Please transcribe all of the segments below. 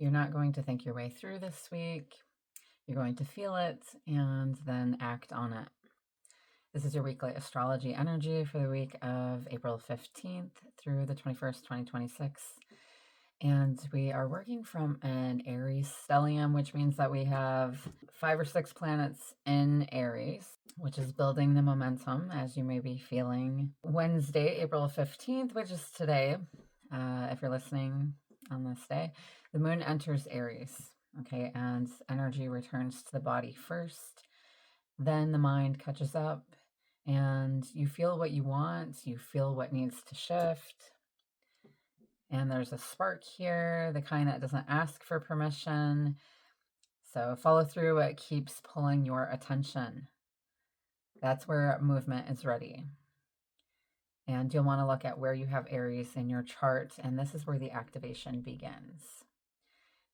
You're not going to think your way through this week. You're going to feel it and then act on it. This is your weekly astrology energy for the week of April 15th through the 21st, 2026. And we are working from an Aries stellium, which means that we have 5 or 6 planets in Aries, which is building the momentum, as you may be feeling. Wednesday, April 15th, which is today, if you're listening on this day, the moon enters Aries, okay, and energy returns to the body first. Then the mind catches up, and you feel what you want, you feel what needs to shift. And there's a spark here, the kind that doesn't ask for permission. So follow through what keeps pulling your attention. That's where movement is ready. And you'll want to look at where you have Aries in your chart, and this is where the activation begins.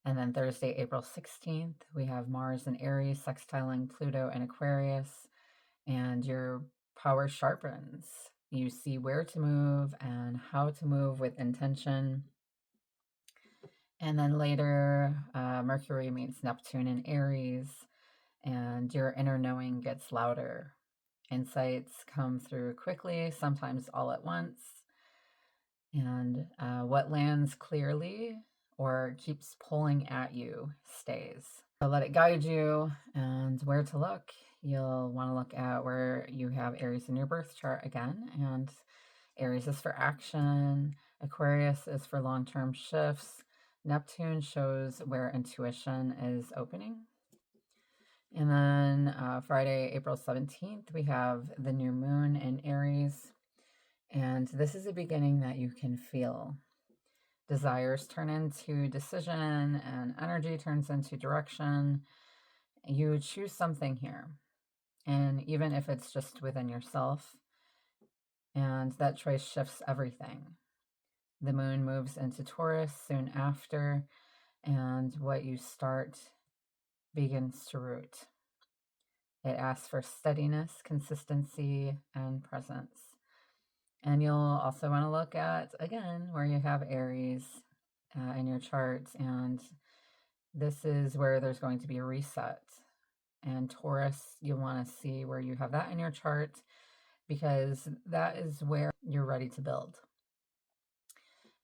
And then Thursday, April 16th, we have Mars in Aries, sextiling Pluto in Aquarius, and your power sharpens. You see where to move and how to move with intention. And then later, Mercury meets Neptune in Aries, and your inner knowing gets louder. Insights come through quickly, sometimes all at once. And what lands clearly or keeps pulling at you stays. So let it guide you, and where to look. You'll want to look at where you have Aries in your birth chart again, and Aries is for action, Aquarius is for long-term shifts, Neptune shows where intuition is opening. And then Friday, April 17th, we have the new moon in Aries, and this is a beginning that you can feel. Desires turn into decision, and energy turns into direction. You choose something here, and even if it's just within yourself, and that choice shifts everything. The moon moves into Taurus soon after, and what you start begins to root. It asks for steadiness, consistency, and presence. And you'll also want to look at, again, where you have Aries in your chart, and this is where there's going to be a reset. And Taurus, you'll want to see where you have that in your chart, because that is where you're ready to build.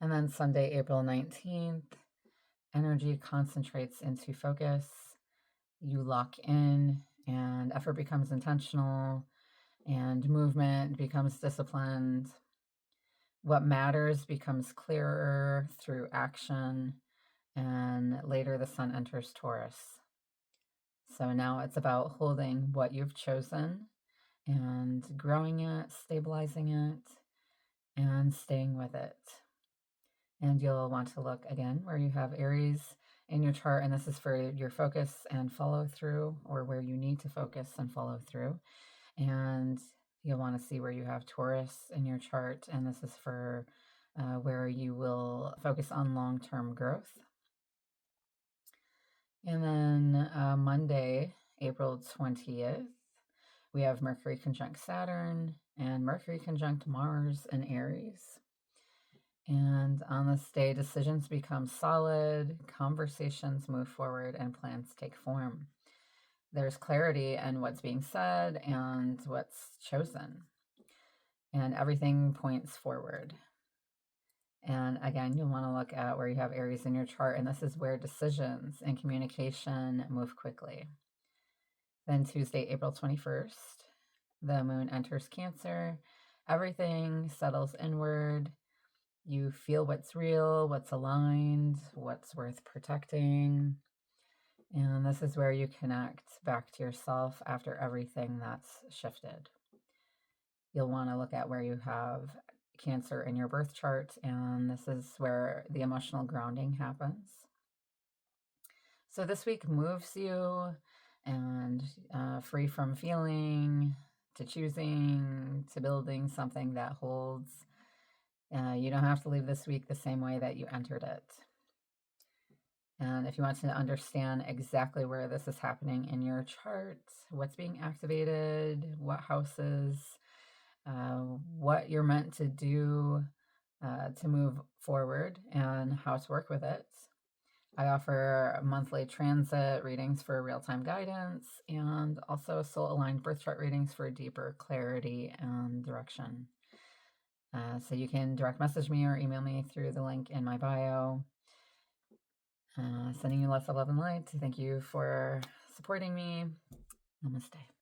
And then Sunday, April 19th, energy concentrates into focus. You lock in, and effort becomes intentional, and movement becomes disciplined. What matters becomes clearer through action, and later the sun enters Taurus. So now it's about holding what you've chosen and growing it, stabilizing it, and staying with it. And you'll want to look again where you have Aries in your chart, and this is for your focus and follow through, or where you need to focus and follow through. And you'll want to see where you have Taurus in your chart, and this is for where you will focus on long-term growth. And then Monday, April 20th, we have Mercury conjunct Saturn and Mercury conjunct Mars in Aries. And on this day, decisions become solid, conversations move forward, and plans take form. There's clarity in what's being said and what's chosen, and everything points forward. And again, you'll want to look at where you have Aries in your chart, and this is where decisions and communication move quickly. Then Tuesday, April 21st, the moon enters Cancer. Everything settles inward. You feel what's real, what's aligned, what's worth protecting. And this is where you connect back to yourself after everything that's shifted. You'll want to look at where you have Cancer in your birth chart, and this is where the emotional grounding happens. So this week moves you, and free from feeling, to choosing, to building something that holds. You don't have to leave this week the same way that you entered it. And if you want to understand exactly where this is happening in your chart, what's being activated, what houses, what you're meant to do to move forward, and how to work with it, I offer monthly transit readings for real-time guidance and also soul-aligned birth chart readings for deeper clarity and direction. So you can direct message me or email me through the link in my bio. Sending you lots of love and light. Thank you for supporting me. Namaste.